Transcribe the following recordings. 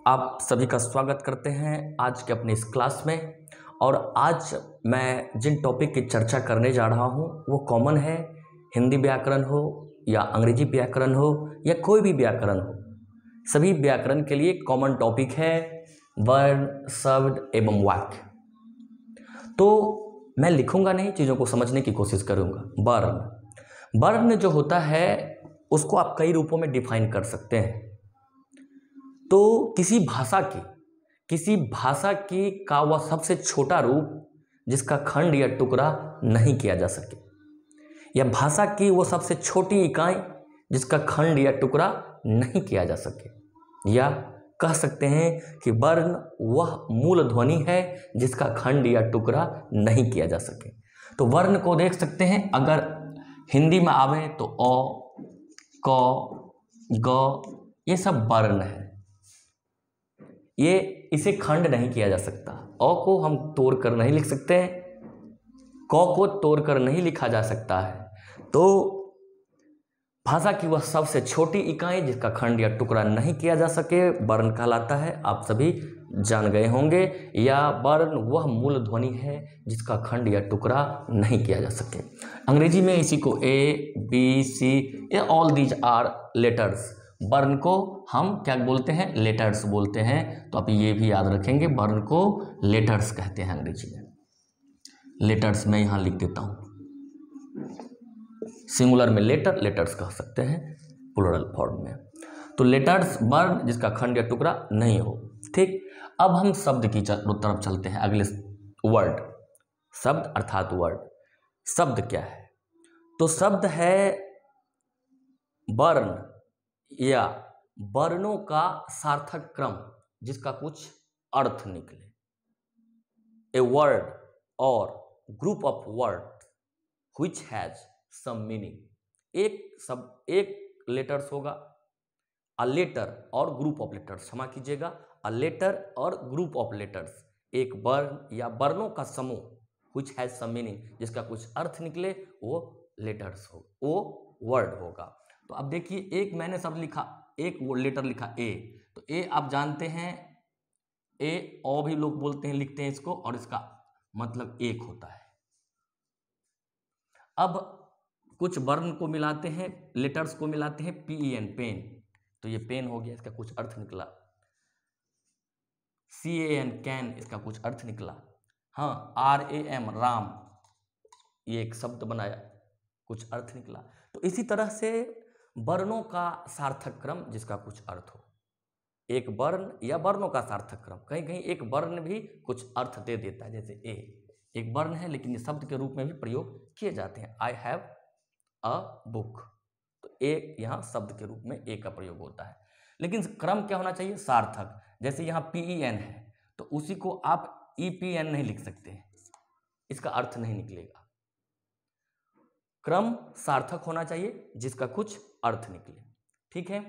आप सभी का स्वागत करते हैं आज के अपनी इस क्लास में। और आज मैं जिन टॉपिक की चर्चा करने जा रहा हूं वो कॉमन है, हिंदी व्याकरण हो या अंग्रेजी व्याकरण हो या कोई भी व्याकरण हो, सभी व्याकरण के लिए कॉमन टॉपिक है वर्ण, शब्द एवं वाक्य। तो मैं लिखूंगा नहीं, चीज़ों को समझने की कोशिश करूंगा। वर्ण जो होता है उसको आप कई रूपों में डिफाइन कर सकते हैं। तो किसी भाषा की का वह सबसे छोटा रूप जिसका खंड या टुकड़ा नहीं किया जा सके, या भाषा की वो सबसे छोटी इकाई जिसका खंड या टुकड़ा नहीं किया जा सके, या कह सकते हैं कि वर्ण वह मूल ध्वनि है जिसका खंड या टुकड़ा नहीं किया जा सके। तो वर्ण को देख सकते हैं, अगर हिंदी में आवे तो अ, क, ग ये सब वर्ण है। ये इसे खंड नहीं किया जा सकता। अ को हम तोड़ कर नहीं लिख सकते हैं, क को तोड़ कर नहीं लिखा जा सकता है। तो भाषा की वह सबसे छोटी इकाई जिसका खंड या टुकड़ा नहीं किया जा सके वर्ण कहलाता है। आप सभी जान गए होंगे। या वर्ण वह मूल ध्वनि है जिसका खंड या टुकड़ा नहीं किया जा सके। अंग्रेजी में इसी को ए, बी, सी, ये ऑल दीज आर लेटर्स। वर्ण को हम क्या बोलते हैं? लेटर्स बोलते हैं। तो आप ये भी याद रखेंगे, वर्ण को लेटर्स कहते हैं अंग्रेजी में। लेटर्स मैं यहाँ लिख देता हूँ, सिंगुलर में लेटर्स कह सकते हैं प्लूरल फॉर्म में। तो लेटर्स वर्ण जिसका खंड या टुकड़ा नहीं हो। ठीक, अब हम शब्द की तरफ चलते हैं, अगले वर्ड। शब्द अर्थात वर्ड। शब्द क्या है? तो शब्द है वर्ण या वर्णों का सार्थक क्रम जिसका कुछ अर्थ निकले। ए वर्ड और group of word which has some meaning। एक लेटर्स होगा, अ लेटर और ग्रुप ऑफ लेटर्स, क्षमा कीजिएगा, अ लेटर और ग्रुप ऑफ लेटर्स, एक वर्ण या वर्णों का समूह which has some meaning जिसका कुछ अर्थ निकले, वो लेटर्स हो, वो वर्ड होगा। तो अब देखिए, एक मैंने शब्द लिखा, एक वो लेटर लिखा ए, तो ए आप जानते हैं, ए ओ भी लोग बोलते हैं, लिखते हैं इसको, और इसका मतलब एक होता है। अब कुछ वर्ण को मिलाते हैं, लेटर्स को मिलाते हैं, PEN पेन, तो ये पेन हो गया, इसका कुछ अर्थ निकला। CAN कैन, इसका कुछ अर्थ निकला। हाँ, RAM राम, ये एक शब्द बनाया, कुछ अर्थ निकला। तो इसी तरह से वर्णों का सार्थक क्रम जिसका कुछ अर्थ हो। एक वर्ण या वर्णों का सार्थक क्रम, कहीं कहीं एक वर्ण भी कुछ अर्थ दे देता है, जैसे ए एक वर्ण है लेकिन ये शब्द के रूप में भी प्रयोग किए जाते हैं। आई हैव अ बुक, तो ए यहाँ शब्द के रूप में ए का प्रयोग होता है। लेकिन क्रम क्या होना चाहिए? सार्थक। जैसे यहाँ PEN है तो उसी को आप EPN नहीं लिख सकते हैं, इसका अर्थ नहीं निकलेगा। क्रम सार्थक होना चाहिए जिसका कुछ अर्थ निकले। ठीक है,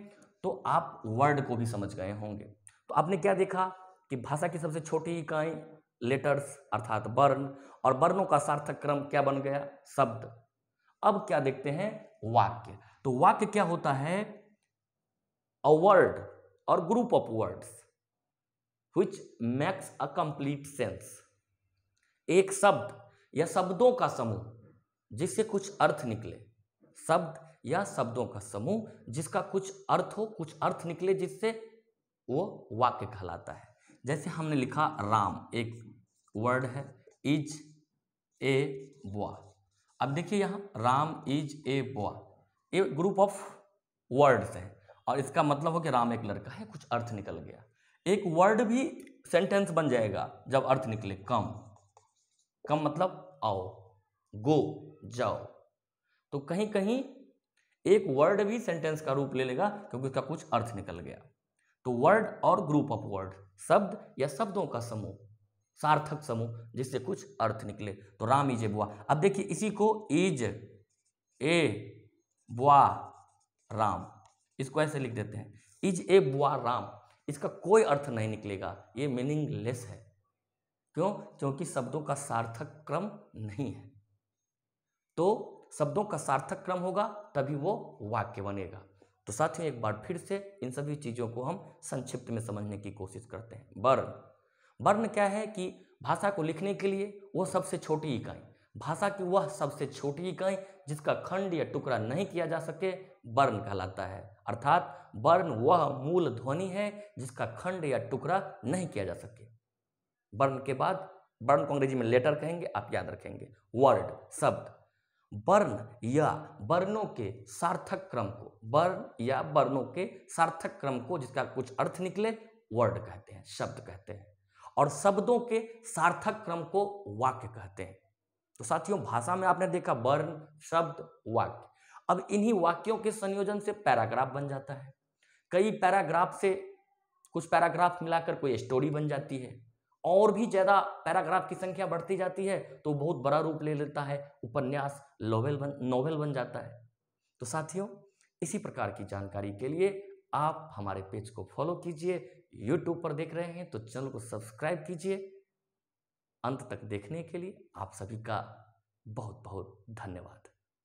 तो आप वर्ड को भी समझ गए होंगे। तो आपने क्या देखा कि भाषा की सबसे छोटी इकाई लेटर्स अर्थात वर्ण, और वर्णों का सार्थक क्रम क्या बन गया? शब्द। अब क्या देखते हैं? वाक्य। तो वाक्य क्या होता है? अ वर्ड और group of words which makes a complete sense. एक शब्द या शब्दों का समूह जिससे कुछ अर्थ निकले। शब्द या शब्दों का समूह जिसका कुछ अर्थ हो, कुछ अर्थ निकले, जिससे वो वाक्य कहलाता है। जैसे हमने लिखा राम, एक वर्ड है, इज ए बॉय। अब देखिए यहाँ राम इज ए बॉय, ये ग्रुप ऑफ वर्ड्स है, और इसका मतलब हो कि राम एक लड़का है, कुछ अर्थ निकल गया। एक वर्ड भी सेंटेंस बन जाएगा जब अर्थ निकले। कम, कम मतलब आओ, गो जाओ। तो कहीं कहीं एक वर्ड भी सेंटेंस का रूप ले लेगा क्योंकि उसका कुछ अर्थ निकल गया। तो वर्ड और ग्रुप ऑफ वर्ड, शब्द या शब्दों का समूह, सार्थक समूह जिससे कुछ अर्थ निकले। तो राम इज ए बुआ। अब देखिए इसी को इज ए बुआ राम, इसको ऐसे लिख देते हैं, इज ए बुआ राम। इसका कोई अर्थ नहीं निकलेगा, ये मीनिंगलेस है। क्यों? क्योंकि शब्दों का सार्थक क्रम नहीं है। तो शब्दों का सार्थक क्रम होगा तभी वो वाक्य बनेगा। तो साथियों एक बार फिर से इन सभी चीज़ों को हम संक्षिप्त में समझने की कोशिश करते हैं। वर्ण, वर्ण क्या है कि भाषा को लिखने के लिए वो सबसे छोटी इकाई, भाषा की वह सबसे छोटी इकाई जिसका खंड या टुकड़ा नहीं किया जा सके, वर्ण कहलाता है। अर्थात वर्ण वह मूल ध्वनि है जिसका खंड या टुकड़ा नहीं किया जा सके। वर्ण के बाद, वर्ण को अंग्रेजी में लेटर कहेंगे, आप याद रखेंगे। वर्ड, शब्द, वर्ण या वर्णों के सार्थक क्रम को, वर्ण या वर्णों के सार्थक क्रम को जिसका कुछ अर्थ निकले, वर्ड कहते हैं, शब्द कहते हैं। और शब्दों के सार्थक क्रम को वाक्य कहते हैं। तो साथियों भाषा में आपने देखा वर्ण, शब्द, वाक्य। अब इन्हीं वाक्यों के संयोजन से पैराग्राफ बन जाता है। कई पैराग्राफ से, कुछ पैराग्राफ मिलाकर कोई स्टोरी बन जाती है। और भी ज़्यादा पैराग्राफ की संख्या बढ़ती जाती है तो बहुत बड़ा रूप ले लेता है, उपन्यास, नोवेल बन जाता है। तो साथियों इसी प्रकार की जानकारी के लिए आप हमारे पेज को फॉलो कीजिए। यूट्यूब पर देख रहे हैं तो चैनल को सब्सक्राइब कीजिए। अंत तक देखने के लिए आप सभी का बहुत बहुत धन्यवाद।